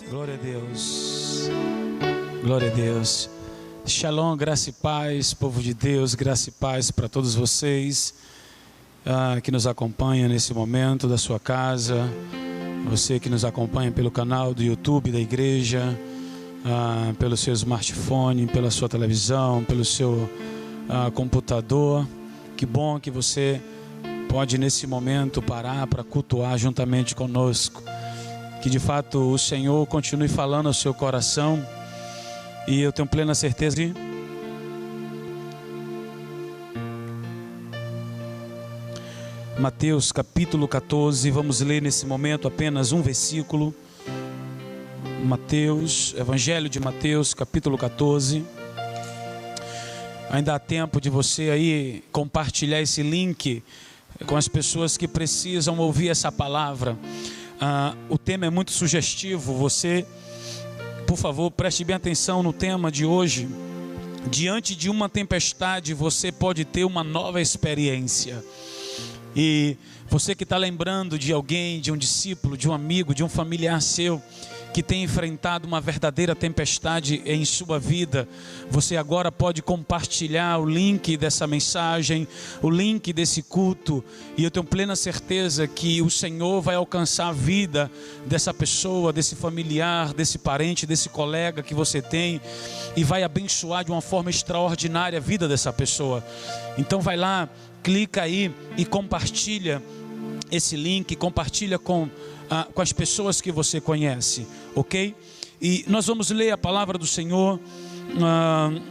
Glória a Deus. Glória a Deus. Shalom, graça e paz, povo de Deus, graça e paz para todos vocês que nos acompanham nesse momento da sua casa. Você que nos acompanha pelo canal do YouTube da igreja, pelo seu smartphone, pela sua televisão, pelo seu computador. Que bom que você pode nesse momento parar para cultuar juntamente conosco. Que de fato o Senhor continue falando ao seu coração. E eu tenho plena certeza de Mateus capítulo 14, vamos ler nesse momento apenas um versículo. Mateus, Evangelho de Mateus capítulo 14. Ainda há tempo de você aí compartilhar esse link com as pessoas que precisam ouvir essa palavra. O tema é muito sugestivo. Você, por favor, preste bem atenção no tema de hoje. Diante de uma tempestade, você pode ter uma nova experiência. E você que está lembrando de alguém, de um discípulo, de um amigo, de um familiar seu, que tem enfrentado uma verdadeira tempestade em sua vida, você agora pode compartilhar o link dessa mensagem, o link desse culto, e eu tenho plena certeza que o Senhor vai alcançar a vida dessa pessoa, desse familiar, desse parente, desse colega que você tem, e vai abençoar de uma forma extraordinária a vida dessa pessoa. Então vai lá, clica aí e compartilha esse link, compartilha com as pessoas que você conhece, ok? E nós vamos ler a palavra do Senhor,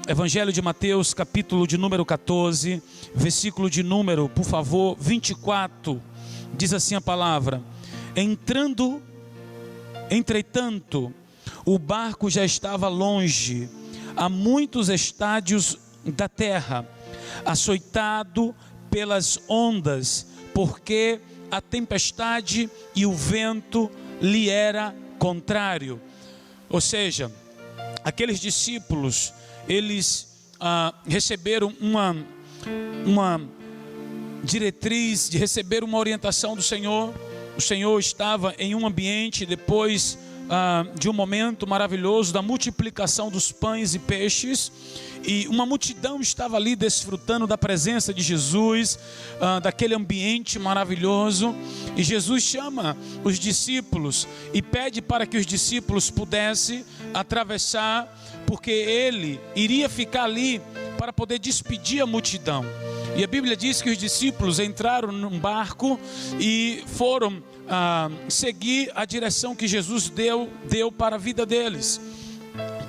Evangelho de Mateus, capítulo de número 14, versículo de número, por favor, 24, diz assim a palavra: entretanto, o barco já estava longe, a muitos estádios da terra, açoitado pelas ondas, porque a tempestade e o vento lhe era contrário. Ou seja, aqueles discípulos, eles receberam uma diretriz, de receber uma orientação do Senhor. O Senhor estava em um ambiente depois de um momento maravilhoso da multiplicação dos pães e peixes, e uma multidão estava ali desfrutando da presença de Jesus, daquele ambiente maravilhoso. E Jesus chama os discípulos e pede para que os discípulos pudessem atravessar, porque ele iria ficar ali para poder despedir a multidão. E a Bíblia diz que os discípulos entraram num barco e foram seguir a direção que Jesus deu para a vida deles.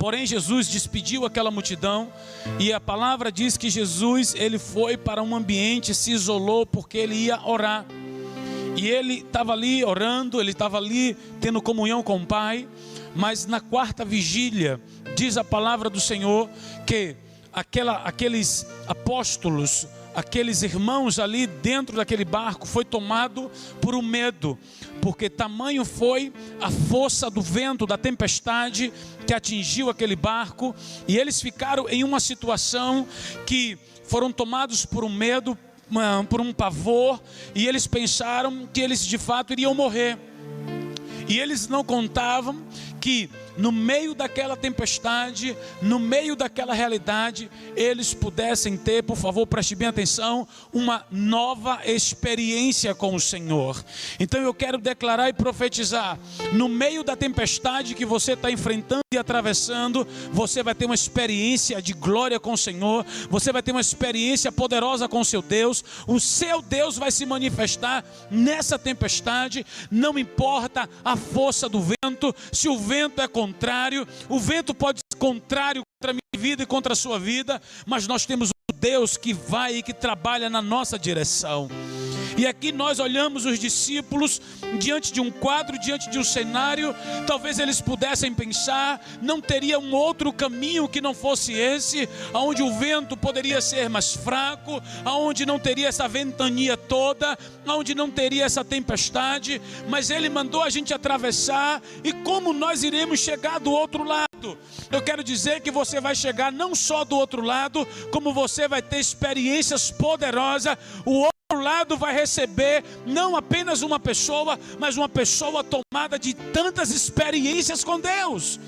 Porém, Jesus despediu aquela multidão, e a palavra diz que Jesus, ele foi para um ambiente, se isolou, porque ele ia orar. E ele estava ali orando, ele estava ali tendo comunhão com o Pai. Mas na quarta vigília, diz a palavra do Senhor, que aqueles apóstolos, aqueles irmãos ali dentro daquele barco, foi tomado por um medo, porque tamanho foi a força do vento, da tempestade que atingiu aquele barco, e eles ficaram em uma situação que foram tomados por um medo, por um pavor, e eles pensaram que eles de fato iriam morrer. E eles não contavam que no meio daquela tempestade, no meio daquela realidade, eles pudessem ter, por favor, preste bem atenção, uma nova experiência com o Senhor. Então eu quero declarar e profetizar: no meio da tempestade que você está enfrentando e atravessando, você vai ter uma experiência de glória com o Senhor, você vai ter uma experiência poderosa com o seu Deus. O seu Deus vai se manifestar nessa tempestade. Não importa a força do vento, se o vento é contrário, o vento pode ser contrário contra a minha vida e contra a sua vida, mas nós temos um Deus que vai e que trabalha na nossa direção. E aqui nós olhamos os discípulos diante de um quadro, diante de um cenário. Talvez eles pudessem pensar, não teria um outro caminho que não fosse esse, onde o vento poderia ser mais fraco, onde não teria essa ventania toda, onde não teria essa tempestade, mas ele mandou a gente atravessar. E como nós iremos chegar do outro lado? Eu quero dizer que você vai chegar não só do outro lado, como você vai ter experiências poderosas. O outro lado vai receber não apenas uma pessoa, mas uma pessoa tomada de tantas experiências com Deus.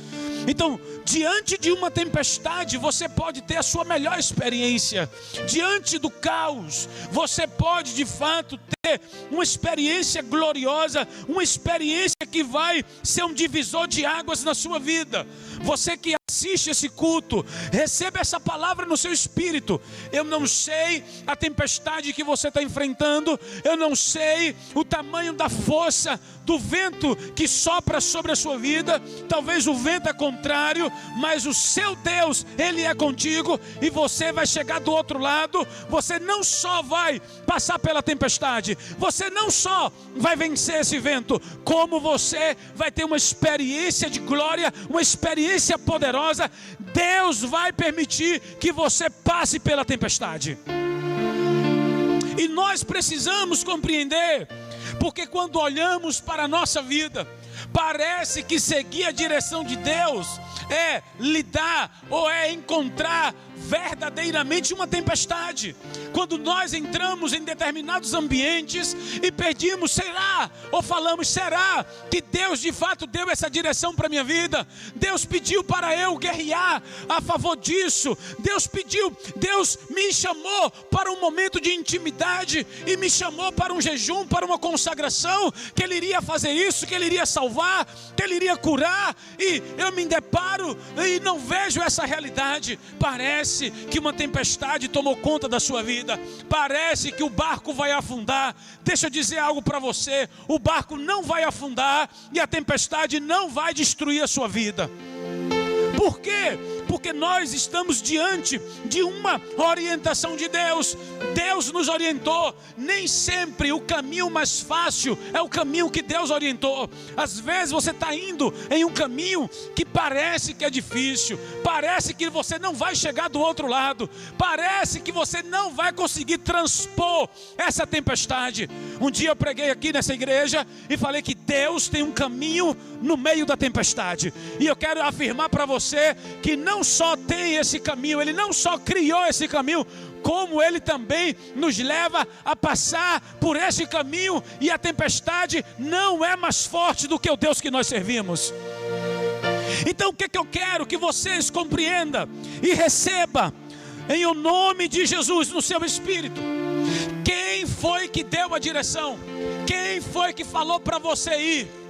Então, diante de uma tempestade, você pode ter a sua melhor experiência. Diante do caos, você pode de fato ter uma experiência gloriosa, uma experiência que vai ser um divisor de águas na sua vida. Você que assiste esse culto, receba essa palavra no seu espírito. Eu não sei a tempestade que você está enfrentando, eu não sei o tamanho da força do vento que sopra sobre a sua vida. Talvez o vento é contrário, mas o seu Deus, Ele é contigo, e você vai chegar do outro lado. Você não só vai passar pela tempestade, você não só vai vencer esse vento, como você vai ter uma experiência de glória, uma experiência poderosa. Deus vai permitir que você passe pela tempestade. E nós precisamos compreender, porque quando olhamos para a nossa vida, parece que seguir a direção de Deus é lidar ou é encontrar verdadeiramente uma tempestade. Quando nós entramos em determinados ambientes e pedimos, será? Ou falamos, será que Deus de fato deu essa direção para a minha vida? Deus pediu para eu guerrear a favor disso. Deus me chamou para um momento de intimidade e me chamou para um jejum, para uma consagração, que Ele iria fazer isso, que Ele iria salvar, que Ele iria curar, e eu me deparo e não vejo essa realidade. Parece que uma tempestade tomou conta da sua vida, parece que o barco vai afundar. Deixa eu dizer algo para você: o barco não vai afundar e a tempestade não vai destruir a sua vida. Por quê? Porque nós estamos diante de uma orientação de Deus. Deus nos orientou. Nem sempre o caminho mais fácil é o caminho que Deus orientou. Às vezes você está indo em um caminho que parece que é difícil, parece que você não vai chegar do outro lado, parece que você não vai conseguir transpor essa tempestade. Um dia eu preguei aqui nessa igreja e falei que Deus tem um caminho no meio da tempestade. E eu quero afirmar para você que não só tem esse caminho, Ele não só criou esse caminho, como Ele também nos leva a passar por esse caminho. E a tempestade não é mais forte do que o Deus que nós servimos. Então o que eu quero que vocês compreendam e recebam em o nome de Jesus no seu espírito? Quem foi que deu a direção? Quem foi que falou para você ir?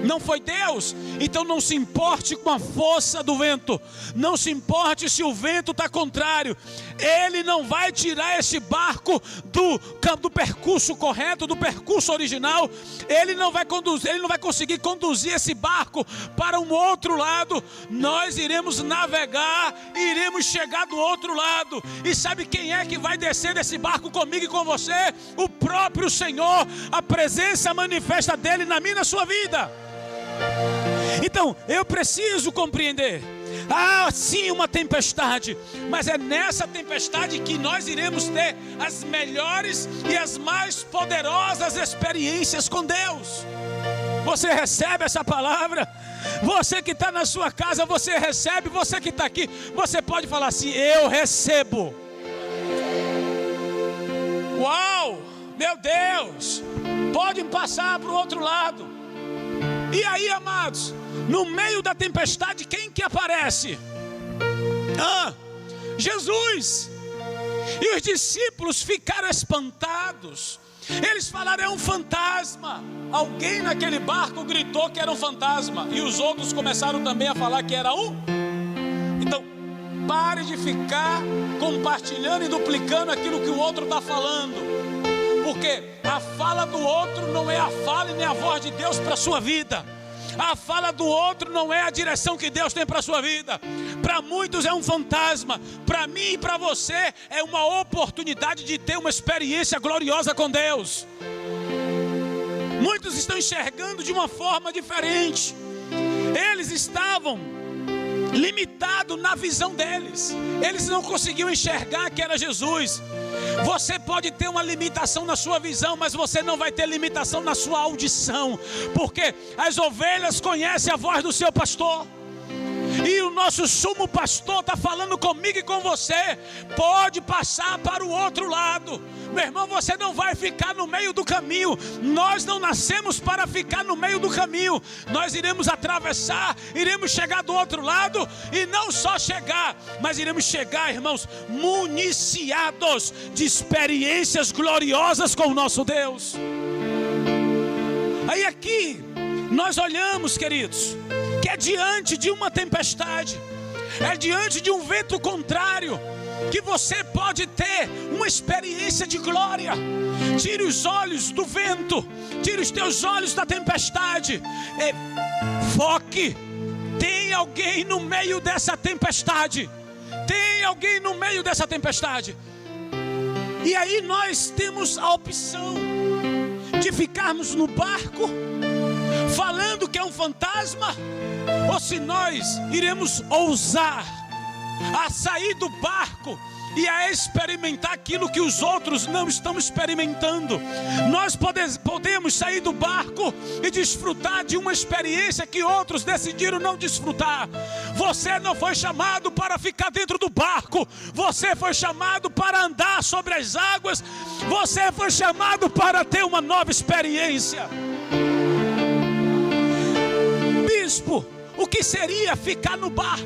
Não foi Deus? Então não se importe com a força do vento, não se importe se o vento está contrário. Ele não vai tirar esse barco do percurso correto, do percurso original. Ele não vai conseguir conduzir esse barco para um outro lado. Nós iremos navegar, iremos chegar do outro lado. E sabe quem é que vai descer desse barco comigo e com você? O próprio Senhor. A presença manifesta dele na minha e na sua vida. Então eu preciso compreender. Sim, uma tempestade, mas é nessa tempestade que nós iremos ter as melhores e as mais poderosas experiências com Deus. Você recebe essa palavra? Você que está na sua casa, você recebe? Você que está aqui, você pode falar assim: eu recebo. Uau, meu Deus, podem passar para o outro lado. E aí, amados, no meio da tempestade, quem que aparece? Jesus. E os discípulos ficaram espantados. Eles falaram: é um fantasma. Alguém naquele barco gritou que era um fantasma, e os outros começaram também a falar que era um. Então, pare de ficar compartilhando e duplicando aquilo que o outro está falando, porque a fala do outro não é a fala e nem a voz de Deus para a sua vida. A fala do outro não é a direção que Deus tem para a sua vida. Para muitos é um fantasma, para mim e para você é uma oportunidade de ter uma experiência gloriosa com Deus. Muitos estão enxergando de uma forma diferente. Eles estavam limitados na visão deles. Eles não conseguiam enxergar que era Jesus. Você pode ter uma limitação na sua visão, mas você não vai ter limitação na sua audição, porque as ovelhas conhecem a voz do seu pastor. E o nosso sumo pastor está falando comigo e com você: pode passar para o outro lado. Meu irmão, você não vai ficar no meio do caminho. Nós não nascemos para ficar no meio do caminho. Nós iremos atravessar, iremos chegar do outro lado. E não só chegar, mas iremos chegar, irmãos, municiados de experiências gloriosas com o nosso Deus. Aí aqui nós olhamos, queridos, que é diante de uma tempestade, é diante de um vento contrário, que você pode ter uma experiência de glória. Tire os olhos do vento, tire os teus olhos da tempestade, foque. Tem alguém no meio dessa tempestade, tem alguém no meio dessa tempestade. E aí nós temos a opção de ficarmos no barco falando que é um fantasma, ou se nós iremos ousar a sair do barco e a experimentar aquilo que os outros não estão experimentando. Nós podemos sair do barco e desfrutar de uma experiência que outros decidiram não desfrutar. Você não foi chamado para ficar dentro do barco, você foi chamado para andar sobre as águas, você foi chamado para ter uma nova experiência. Bispo, o que seria ficar no barco?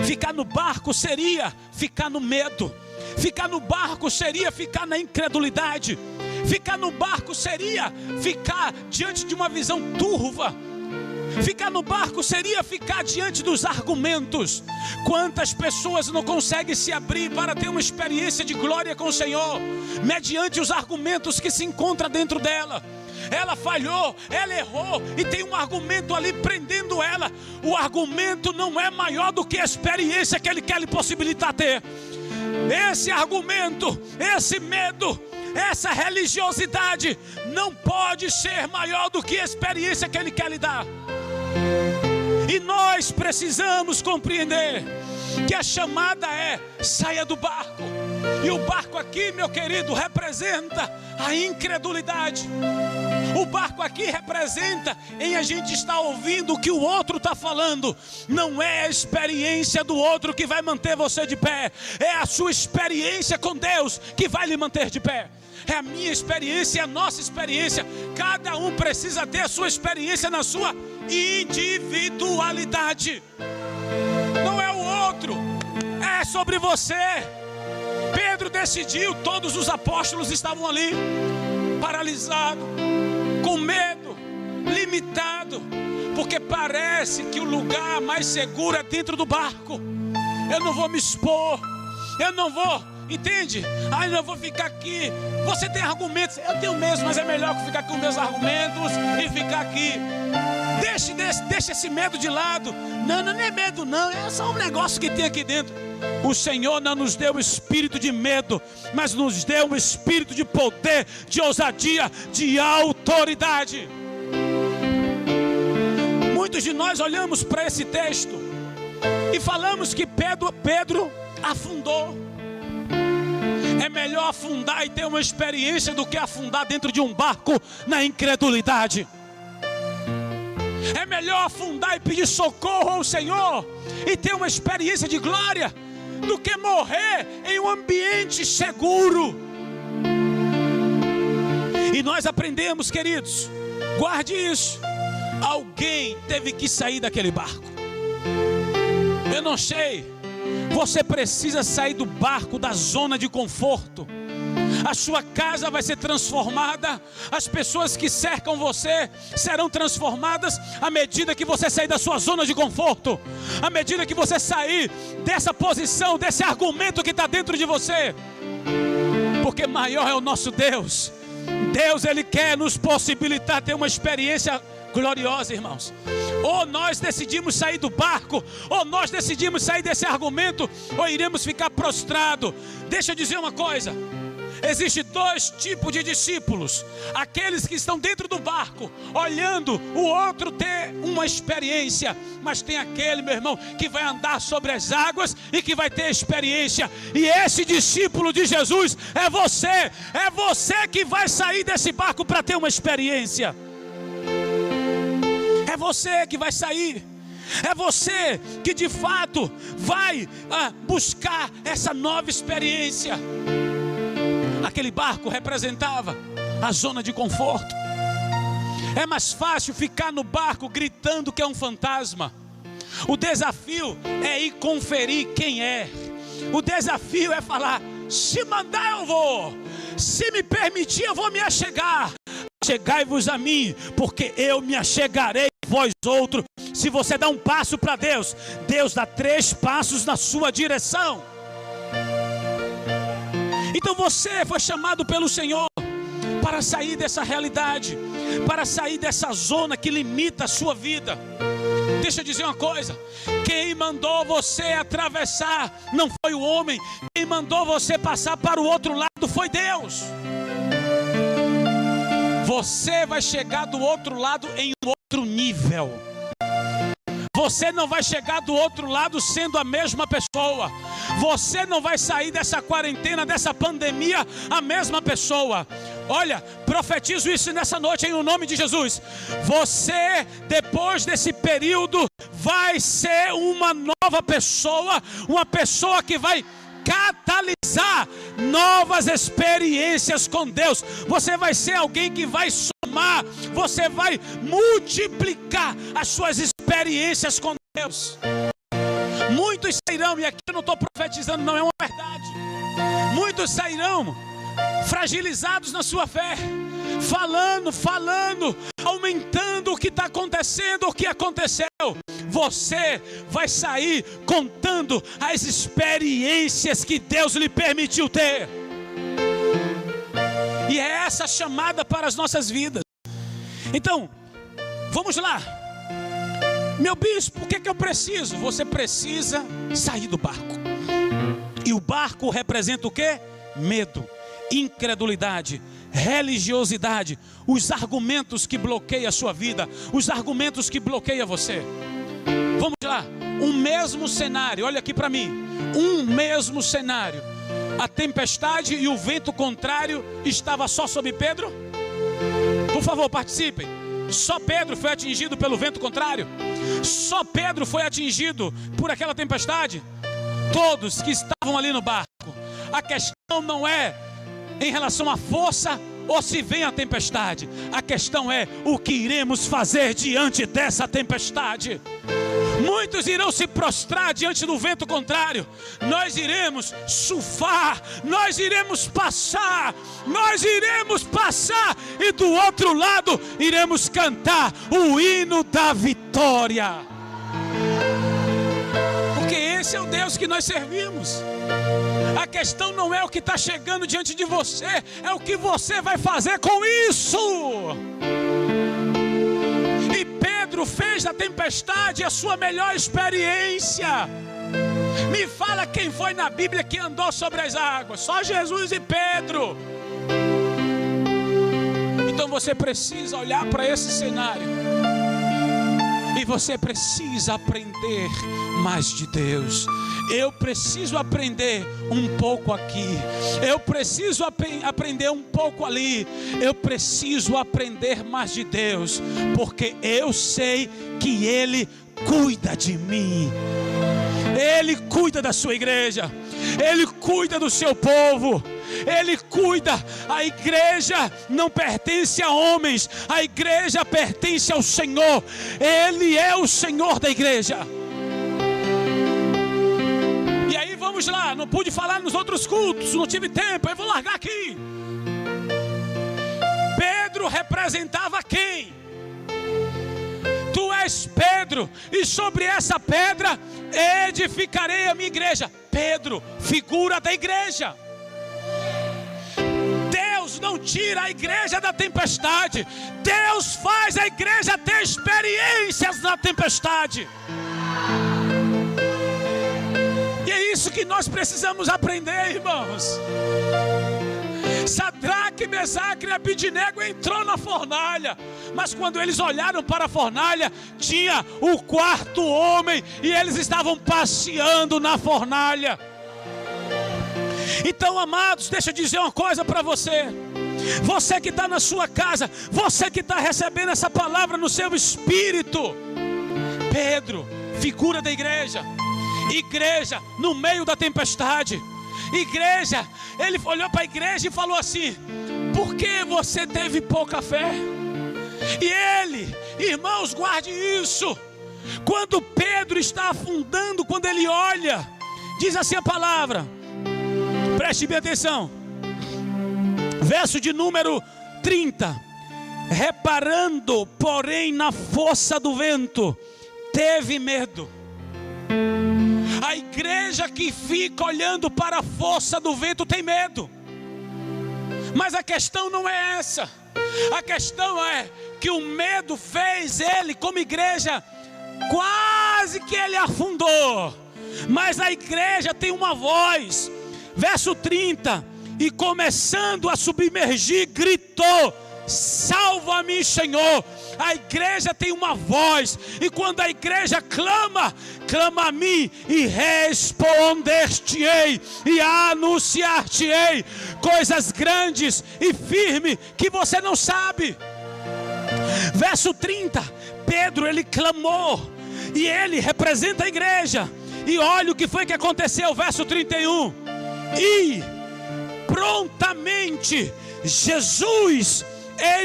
Ficar no barco seria ficar no medo. Ficar no barco seria ficar na incredulidade. Ficar no barco seria ficar diante de uma visão turva. Ficar no barco seria ficar diante dos argumentos. Quantas pessoas não conseguem se abrir para ter uma experiência de glória com o Senhor, mediante os argumentos que se encontram dentro dela? Ela falhou, ela errou e tem um argumento ali prendendo ela. O argumento não é maior do que a experiência que ele quer lhe possibilitar ter. Esse argumento, esse medo, essa religiosidade não pode ser maior do que a experiência que ele quer lhe dar. E nós precisamos compreender que a chamada é: saia do barco. E o barco aqui, meu querido, representa a incredulidade. O barco aqui representa em a gente estar ouvindo o que o outro está falando. Não é a experiência do outro que vai manter você de pé, é a sua experiência com Deus que vai lhe manter de pé. É a minha experiência, é a nossa experiência. Cada um precisa ter a sua experiência na sua individualidade. Não é o outro, é sobre você. Pedro decidiu, todos os apóstolos estavam ali, paralisados, com medo, limitado, porque parece que o lugar mais seguro é dentro do barco. Eu não vou me expor, eu não vou, entende? Eu não vou ficar aqui. Você tem argumentos, eu tenho mesmo, mas é melhor que ficar com meus argumentos e ficar aqui. Deixa esse medo de lado. Não é medo não, é só um negócio que tem aqui dentro. O Senhor não nos deu o espírito de medo, mas nos deu um espírito de poder, de ousadia, de autoridade. Muitos de nós olhamos para esse texto e falamos que Pedro afundou. É melhor afundar e ter uma experiência do que afundar dentro de um barco na incredulidade. É melhor afundar e pedir socorro ao Senhor e ter uma experiência de glória do que morrer em um ambiente seguro. E nós aprendemos, queridos, guarde isso: alguém teve que sair daquele barco. Eu não sei, você precisa sair do barco, da zona de conforto. A sua casa vai ser transformada, as pessoas que cercam você serão transformadas à medida que você sair da sua zona de conforto, à medida que você sair dessa posição, desse argumento que está dentro de você, porque maior é o nosso Deus. Deus, Ele quer nos possibilitar ter uma experiência gloriosa, irmãos. Ou nós decidimos sair do barco, ou nós decidimos sair desse argumento, ou iremos ficar prostrados. Deixa eu dizer uma coisa: existem dois tipos de discípulos: aqueles que estão dentro do barco, olhando o outro ter uma experiência, mas tem aquele, meu irmão, que vai andar sobre as águas e que vai ter experiência. E esse discípulo de Jesus é você que vai sair desse barco para ter uma experiência. É você que vai sair. É você que de fato vai buscar essa nova experiência. Aquele barco representava a zona de conforto. É mais fácil ficar no barco gritando que é um fantasma. O desafio é ir conferir quem é. O desafio é falar: se mandar eu vou, se me permitir eu vou me achegar. Chegai-vos a mim, porque eu me achegarei a vós outros. Se você dá um passo para Deus, Deus dá 3 passos na sua direção. Então você foi chamado pelo Senhor para sair dessa realidade, para sair dessa zona que limita a sua vida. Deixa eu dizer uma coisa: quem mandou você atravessar não foi o homem, quem mandou você passar para o outro lado foi Deus. Você vai chegar do outro lado em um outro nível. Você não vai chegar do outro lado sendo a mesma pessoa. Você não vai sair dessa quarentena, dessa pandemia, a mesma pessoa. Olha, profetizo isso nessa noite em nome de Jesus. Você, depois desse período, vai ser uma nova pessoa. Uma pessoa que vai catalisar novas experiências com Deus. Você vai ser alguém que vai somar, você vai multiplicar as suas experiências com Deus. Muitos sairão, e aqui eu não estou profetizando, não, é uma verdade. Muitos sairão fragilizados na sua fé, falando, aumentando o que está acontecendo, o que aconteceu. Você vai sair contando as experiências que Deus lhe permitiu ter. E é essa chamada para as nossas vidas. Então, vamos lá. Meu bispo, o que é que eu preciso? Você precisa sair do barco. E o barco representa o quê? Medo, incredulidade, religiosidade, os argumentos que bloqueiam a sua vida, os argumentos que bloqueiam você. Vamos lá, um mesmo cenário, olha aqui para mim, um mesmo cenário. A tempestade e o vento contrário estava só sobre Pedro? Por favor, participem. Só Pedro foi atingido pelo vento contrário? Só Pedro foi atingido por aquela tempestade? Todos que estavam ali no barco. A questão não é em relação à força ou se vem a tempestade. A questão é o que iremos fazer diante dessa tempestade. Muitos irão se prostrar diante do vento contrário. Nós iremos surfar, nós iremos passar e do outro lado iremos cantar o hino da vitória. Porque esse é o Deus que nós servimos. A questão não é o que está chegando diante de você, é o que você vai fazer com isso. E Pedro fez da tempestade a sua melhor experiência. Me fala quem foi na Bíblia que andou sobre as águas. Só Jesus e Pedro. Então você precisa olhar para esse cenário e você precisa aprender mais de Deus. Eu preciso aprender um pouco aqui, eu preciso aprender um pouco ali, eu preciso aprender mais de Deus, porque eu sei que Ele cuida de mim, Ele cuida da sua igreja, Ele cuida do seu povo, Ele cuida. A igreja não pertence a homens, a igreja pertence ao Senhor, Ele é o Senhor da igreja. E aí vamos lá, não pude falar nos outros cultos, não tive tempo, eu vou largar aqui. Pedro representava quem? Tu és Pedro, e sobre essa pedra edificarei a minha igreja. Pedro, figura da igreja. Deus não tira a igreja da tempestade, Deus faz a igreja ter experiências na tempestade. E é isso que nós precisamos aprender, irmãos. Sadraque, Mesaque e Abidnego entrou na fornalha, mas quando eles olharam para a fornalha, tinha o quarto homem e eles estavam passeando na fornalha. Então, amados, deixa eu dizer uma coisa para você. Você que está na sua casa, você que está recebendo essa palavra no seu espírito, Pedro, figura da igreja. Igreja no meio da tempestade. Igreja, ele olhou para a igreja e falou assim: por que você teve pouca fé? E ele, irmãos, guarde isso. Quando Pedro está afundando, quando ele olha, diz assim a palavra, preste bem atenção, verso de número 30. Reparando, porém, na força do vento, teve medo. A igreja que fica olhando para a força do vento tem medo. Mas a questão não é essa. A questão é que o medo fez ele, como igreja, quase que ele afundou. Mas a igreja tem uma voz. Verso 30. E começando a submergir, gritou: salva-me, Senhor. A igreja tem uma voz, e quando a igreja clama, clama a mim, e responder-te-ei, e anunciar-te-ei coisas grandes e firmes que você não sabe. Verso 30, Pedro, ele clamou, e ele representa a igreja, e olha o que foi que aconteceu, verso 31, e prontamente Jesus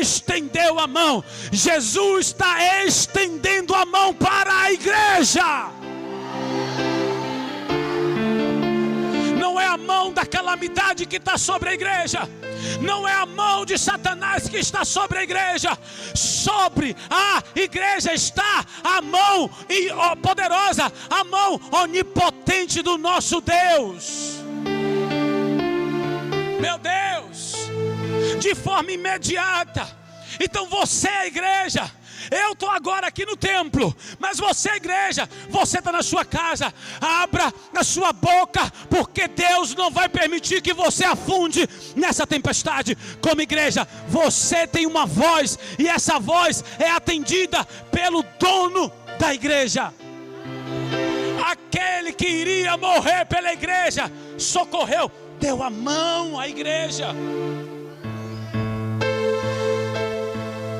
estendeu a mão. Jesus está estendendo a mão para a igreja. Não é a mão da calamidade que está sobre a igreja. Não é a mão de Satanás que está sobre a igreja. Sobre a igreja está a mão poderosa, a mão onipotente do nosso Deus. Meu Deus, de forma imediata. Então você é a igreja. Eu estou agora aqui no templo, mas você é a igreja. Você está na sua casa. Abra a sua boca, porque Deus não vai permitir que você afunde nessa tempestade. Como igreja, você tem uma voz, e essa voz é atendida pelo dono da igreja. Aquele que iria morrer pela igreja socorreu, deu a mão à igreja.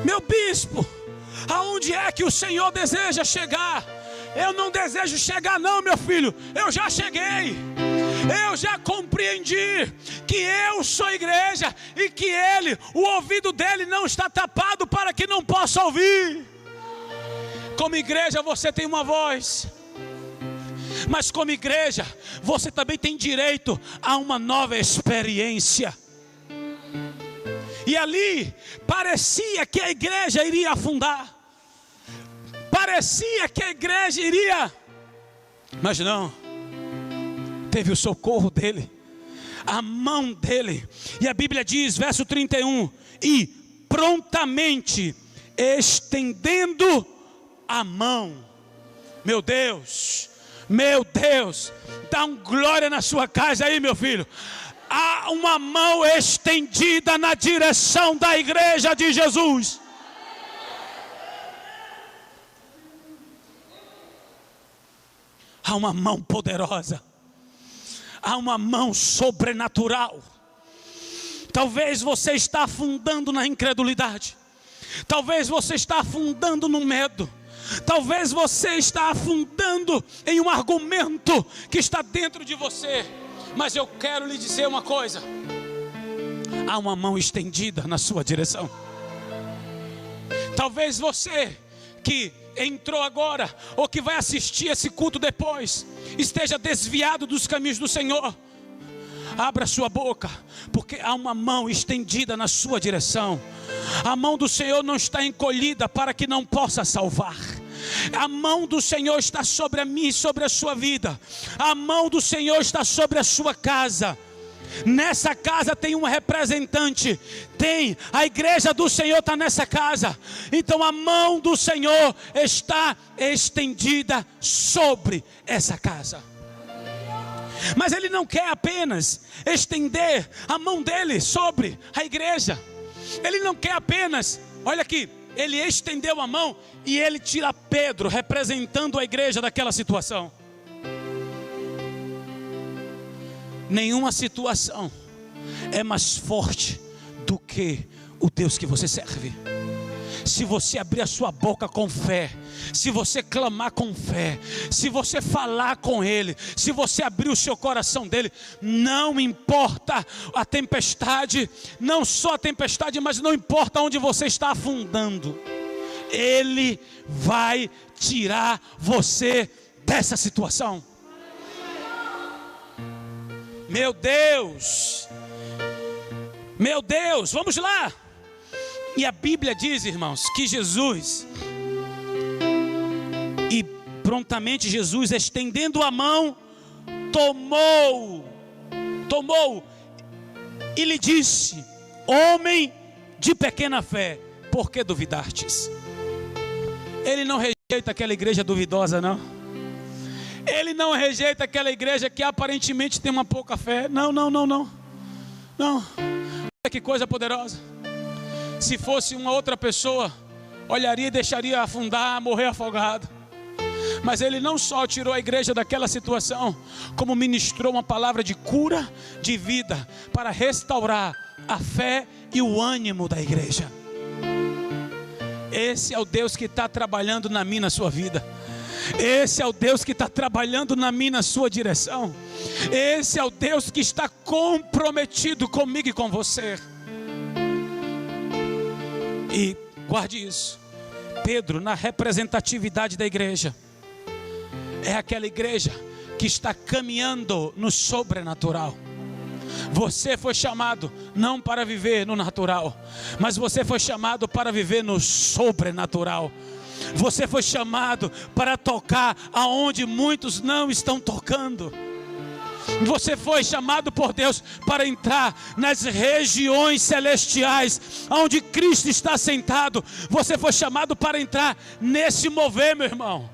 Meu bispo, aonde é que o Senhor deseja chegar? Eu não desejo chegar não, meu filho. Eu já cheguei. Eu já compreendi que eu sou igreja, e que ele, o ouvido dele não está tapado para que não possa ouvir. Como igreja você tem uma voz, mas como igreja você também tem direito a uma nova experiência. E ali parecia que a igreja iria afundar, parecia que a igreja iria, mas não, teve o socorro dele, a mão dele. E a Bíblia diz, verso 31, e prontamente estendendo a mão. Meu Deus, dá um glória na sua casa aí, meu filho. Há uma mão estendida na direção da igreja de Jesus. Há uma mão poderosa. Há uma mão sobrenatural. Talvez você está afundando na incredulidade. Talvez você está afundando no medo. Talvez você está afundando em um argumento que está dentro de você. Mas eu quero lhe dizer uma coisa: há uma mão estendida na sua direção. Talvez você que entrou agora, ou que vai assistir esse culto depois, esteja desviado dos caminhos do Senhor. Abra sua boca, porque há uma mão estendida na sua direção. A mão do Senhor não está encolhida para que não possa salvar. A mão do Senhor está sobre a mim e sobre a sua vida. A mão do Senhor está sobre a sua casa. Nessa casa tem um representante. Tem, a igreja do Senhor está nessa casa. Então a mão do Senhor está estendida sobre essa casa. Mas Ele não quer apenas estender a mão dele sobre a igreja. Ele não quer apenas, olha aqui, Ele estendeu a mão e Ele tira Pedro, representando a igreja daquela situação. Nenhuma situação é mais forte do que o Deus que você serve. Se você abrir a sua boca com fé, se você clamar com fé, se você falar com Ele, se você abrir o seu coração dele, não importa a tempestade, não só a tempestade, mas não importa onde você está afundando, Ele vai tirar você dessa situação. Meu Deus, vamos lá. E a Bíblia diz, irmãos, que Jesus, e prontamente Jesus, estendendo a mão, tomou e lhe disse: homem de pequena fé, por que duvidastes? Ele não rejeita aquela igreja duvidosa, não. Ele não rejeita aquela igreja que aparentemente tem uma pouca fé. Não. Olha que coisa poderosa. Se fosse uma outra pessoa, olharia e deixaria afundar, morrer afogado. Mas ele não só tirou a igreja daquela situação, como ministrou uma palavra de cura, de vida, para restaurar a fé e o ânimo da igreja. Esse é o Deus que está trabalhando na minha, na sua vida. Esse é o Deus que está trabalhando na minha, na sua direção. Esse é o Deus que está comprometido comigo e com você. E guarde isso, Pedro, na representatividade da igreja, é aquela igreja que está caminhando no sobrenatural. Você foi chamado não para viver no natural, mas você foi chamado para viver no sobrenatural. Você foi chamado para tocar aonde muitos não estão tocando. Você foi chamado por Deus para entrar nas regiões celestiais, onde Cristo está sentado. Você foi chamado para entrar nesse mover, meu irmão.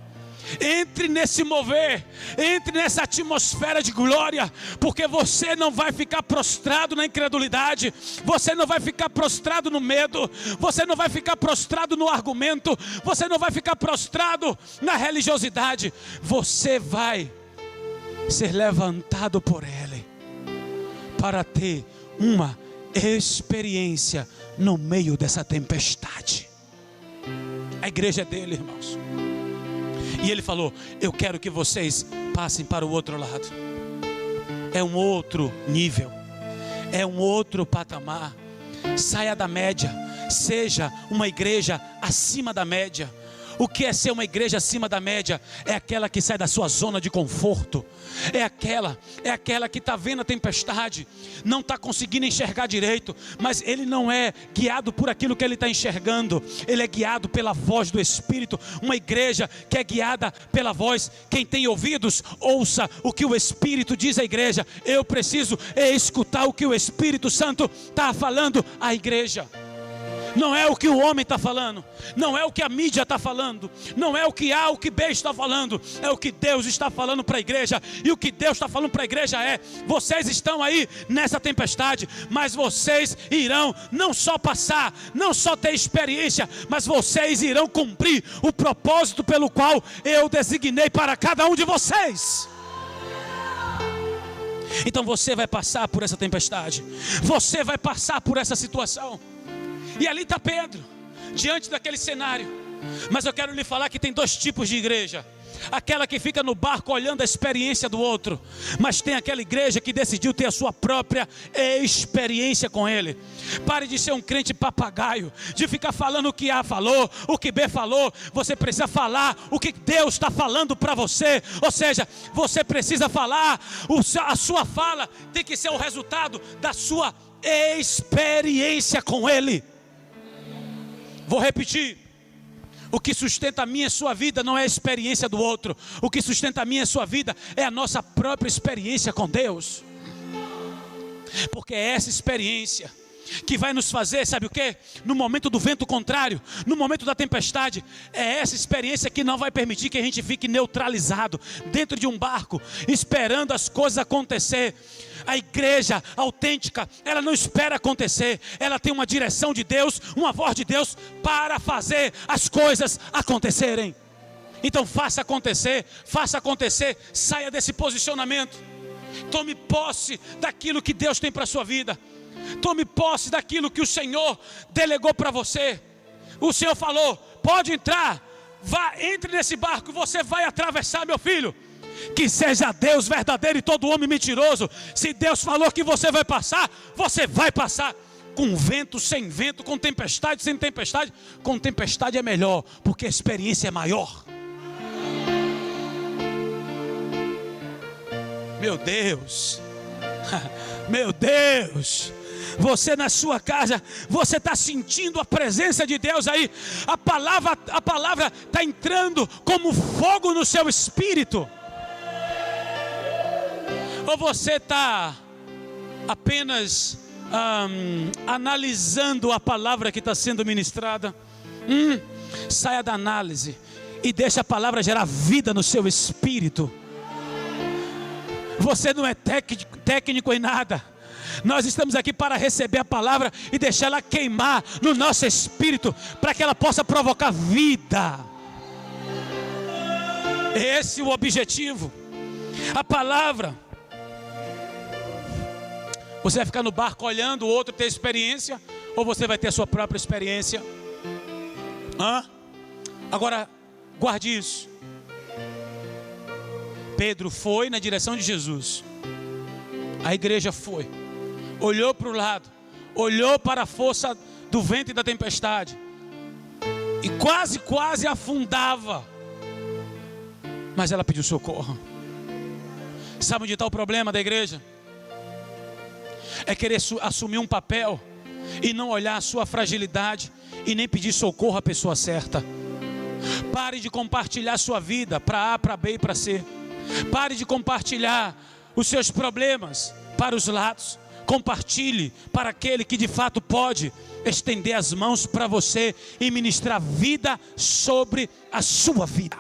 Entre nesse mover, entre nessa atmosfera de glória, porque você não vai ficar prostrado na incredulidade, você não vai ficar prostrado no medo, você não vai ficar prostrado no argumento, você não vai ficar prostrado na religiosidade. Você vai ser levantado por Ele para ter uma experiência no meio dessa tempestade. A igreja é dele, irmãos. E ele falou: eu quero que vocês passem para o outro lado. É um outro nível, é um outro patamar. Saia da média, seja uma igreja acima da média. O que é ser uma igreja acima da média? É aquela que sai da sua zona de conforto. É aquela que está vendo a tempestade, não está conseguindo enxergar direito, mas ele não é guiado por aquilo que ele está enxergando, ele é guiado pela voz do Espírito. Uma igreja que é guiada pela voz, quem tem ouvidos, ouça o que o Espírito diz à igreja. Eu preciso escutar o que o Espírito Santo está falando à igreja. Não é o que o homem está falando, não é o que a mídia está falando, não é o que A, o que B está falando, é o que Deus está falando para a igreja. E o que Deus está falando para a igreja é: vocês estão aí nessa tempestade, mas vocês irão não só passar, não só ter experiência, mas vocês irão cumprir o propósito pelo qual eu designei para cada um de vocês. Então você vai passar por essa tempestade, você vai passar por essa situação. E ali está Pedro, diante daquele cenário. Mas eu quero lhe falar que tem dois tipos de igreja: aquela que fica no barco olhando a experiência do outro, mas tem aquela igreja que decidiu ter a sua própria experiência com Ele. Pare de ser um crente papagaio, de ficar falando o que A falou, o que B falou. Você precisa falar o que Deus está falando para você. Ou seja, você precisa falar, a sua fala tem que ser o resultado da sua experiência com Ele. Vou repetir: o que sustenta a minha e a sua vida não é a experiência do outro. O que sustenta a minha e a sua vida é a nossa própria experiência com Deus. Porque é essa experiência que vai nos fazer, sabe o que? No momento do vento contrário, no momento da tempestade, é essa experiência que não vai permitir que a gente fique neutralizado dentro de um barco, esperando as coisas acontecer. A igreja autêntica, ela não espera acontecer, ela tem uma direção de Deus, uma voz de Deus para fazer as coisas acontecerem. Então faça acontecer, saia desse posicionamento, tome posse daquilo que Deus tem para a sua vida, tome posse daquilo que o Senhor delegou para você. o Senhor falou: pode entrar, vá, entre nesse barco, você vai atravessar, meu filho. Que seja Deus verdadeiro e todo homem mentiroso. Se Deus falou que você vai passar, você vai passar. Com vento, sem vento, com tempestade, sem tempestade. Com tempestade é melhor, porque a experiência é maior. Meu Deus, meu Deus. Você na sua casa, você está sentindo a presença de Deus aí. A palavra está entrando como fogo no seu espírito. Ou você está apenas analisando a palavra que está sendo ministrada? Saia da análise e deixa a palavra gerar vida no seu espírito. Você não é técnico em nada. Nós estamos aqui para receber a palavra e deixar ela queimar no nosso espírito, para que ela possa provocar vida. Esse é o objetivo. A palavra. Você vai ficar no barco olhando o outro ter experiência, ou você vai ter a sua própria experiência? Agora, guarde isso. Pedro foi na direção de Jesus. A igreja foi. Olhou para o lado. Olhou para a força do vento e da tempestade. E quase afundava. Mas ela pediu socorro. Sabe onde está o problema da igreja? É querer assumir um papel e não olhar a sua fragilidade e nem pedir socorro à pessoa certa. Pare de compartilhar sua vida para A, para B e para C. Pare de compartilhar os seus problemas para os lados. Compartilhe para aquele que de fato pode estender as mãos para você e ministrar vida sobre a sua vida.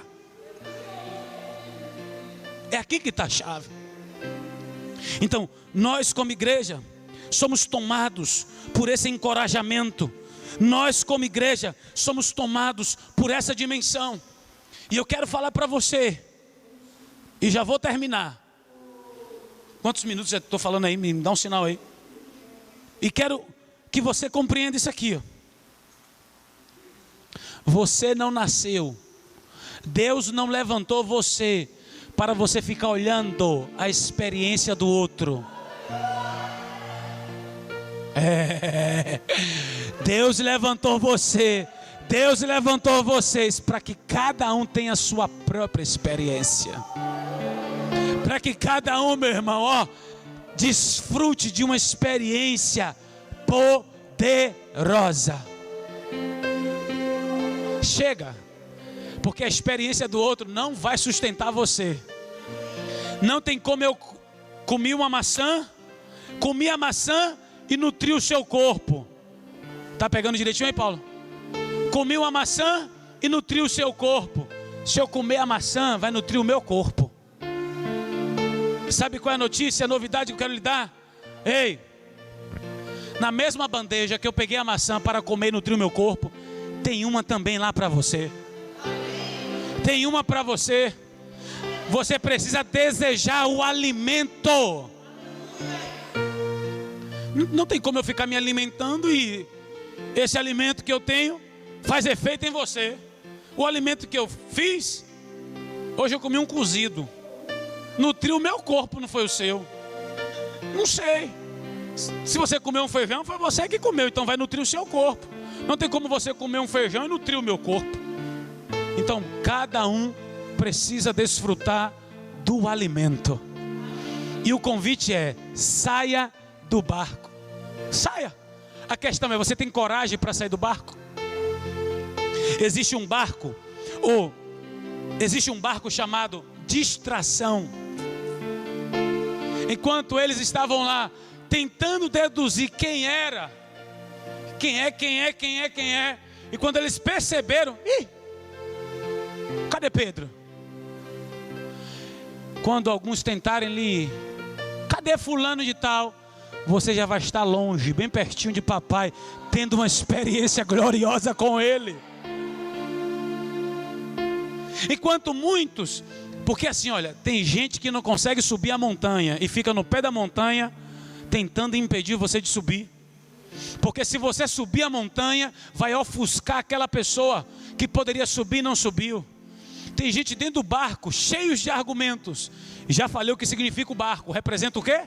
É aqui que está a chave. Então, nós como igreja somos tomados por esse encorajamento. Nós como igreja somos tomados por essa dimensão. E eu quero falar para você, e já vou terminar. Quantos minutos já estou falando aí? Me dá um sinal aí. E quero que você compreenda isso aqui. Você não nasceu. Deus não levantou você para você ficar olhando a experiência do outro. Deus levantou você. Deus levantou vocês para que cada um tenha a sua própria experiência. Para que cada um, meu irmão, desfrute de uma experiência poderosa. Chega, porque a experiência do outro não vai sustentar você. Não tem como eu comi uma maçã, comi a maçã e nutri o seu corpo. Tá pegando direitinho aí, Paulo? Comi uma maçã e nutri o seu corpo. Se eu comer a maçã, vai nutrir o meu corpo. Sabe qual é a notícia, a novidade que eu quero lhe dar? Ei, na mesma bandeja que eu peguei a maçã para comer e nutrir o meu corpo, tem uma também lá para você. Tem uma para você. Você precisa desejar o alimento. Não tem como eu ficar me alimentando e esse alimento que eu tenho faz efeito em você. O alimento que eu fiz, hoje eu comi um cozido. Nutriu o meu corpo, não foi o seu. Não sei. Se você comeu um feijão, foi você que comeu, então vai nutrir o seu corpo. Não tem como você comer um feijão e nutrir o meu corpo. Então cada um precisa desfrutar do alimento. E o convite é: saia do barco. Saia. A questão é: você tem coragem para sair do barco? Existe um barco chamado distração. Enquanto eles estavam lá tentando deduzir quem era, quem é, e quando eles perceberam, cadê Pedro? Quando alguns tentarem lhe, cadê fulano de tal? Você já vai estar longe, bem pertinho de papai, tendo uma experiência gloriosa com ele. Enquanto muitos, porque assim, olha, tem gente que não consegue subir a montanha e fica no pé da montanha tentando impedir você de subir. Porque se você subir a montanha, vai ofuscar aquela pessoa que poderia subir e não subiu. Tem gente dentro do barco, cheios de argumentos. E já falei o que significa o barco. Representa o quê?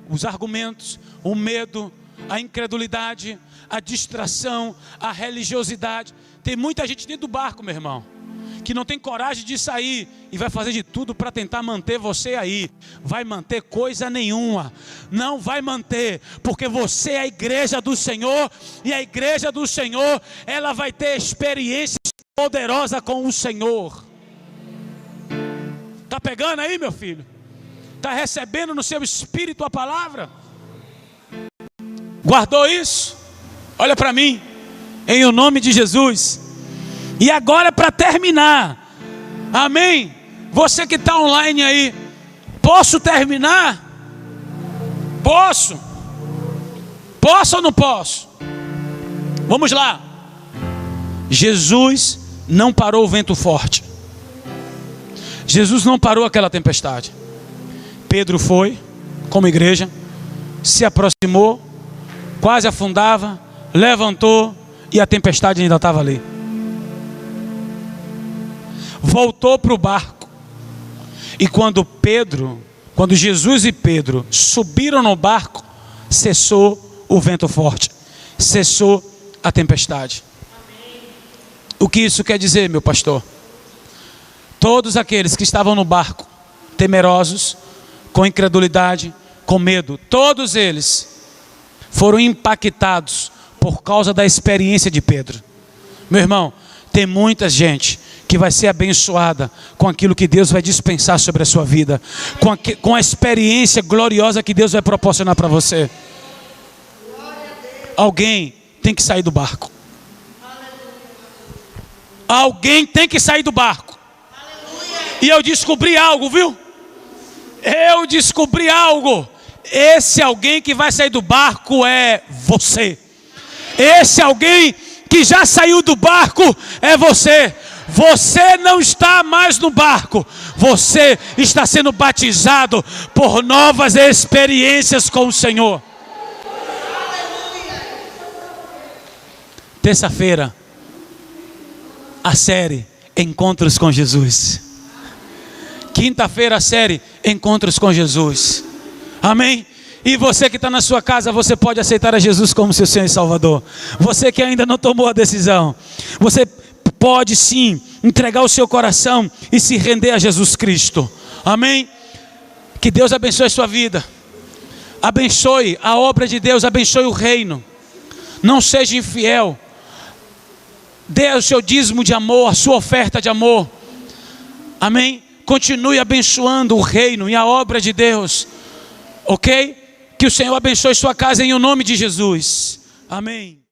Os argumentos, o medo, a incredulidade, a distração, a religiosidade. Tem muita gente dentro do barco, meu irmão, que não tem coragem de sair e vai fazer de tudo para tentar manter você aí. Vai manter coisa nenhuma, não vai manter, porque você é a igreja do Senhor, e a igreja do Senhor, ela vai ter experiências poderosas com o Senhor. Está pegando aí, meu filho? Está recebendo no seu espírito a palavra? Guardou isso? Olha para mim, em o nome de Jesus. E agora, para terminar, amém? Você que está online aí, posso terminar? Posso? Posso ou não posso? Vamos lá. Jesus não parou o vento forte. Jesus não parou aquela tempestade. Pedro foi, como igreja, se aproximou, quase afundava, levantou e a tempestade ainda estava ali. Voltou para o barco. E quando Jesus e Pedro subiram no barco, cessou o vento forte, cessou a tempestade. O que isso quer dizer, meu pastor? Todos aqueles que estavam no barco, temerosos, com incredulidade, com medo, todos eles foram impactados por causa da experiência de Pedro. Meu irmão, tem muita gente que vai ser abençoada com aquilo que Deus vai dispensar sobre a sua vida, com a experiência gloriosa que Deus vai proporcionar para você. Alguém tem que sair do barco. Alguém tem que sair do barco. E eu descobri algo, viu? Eu descobri algo. Esse alguém que vai sair do barco é você. Esse alguém que já saiu do barco é você. Você não está mais no barco. Você está sendo batizado por novas experiências com o Senhor. Terça-feira, a série Encontros com Jesus. Quinta-feira, a série Encontros com Jesus. Amém? E você que está na sua casa, você pode aceitar a Jesus como seu Senhor e Salvador. Você que ainda não tomou a decisão, você pode sim entregar o seu coração e se render a Jesus Cristo. Amém? Que Deus abençoe a sua vida. Abençoe a obra de Deus, abençoe o reino. Não seja infiel. Dê o seu dízimo de amor, a sua oferta de amor. Amém? Continue abençoando o reino e a obra de Deus. Ok? Que o Senhor abençoe sua casa em o nome de Jesus. Amém.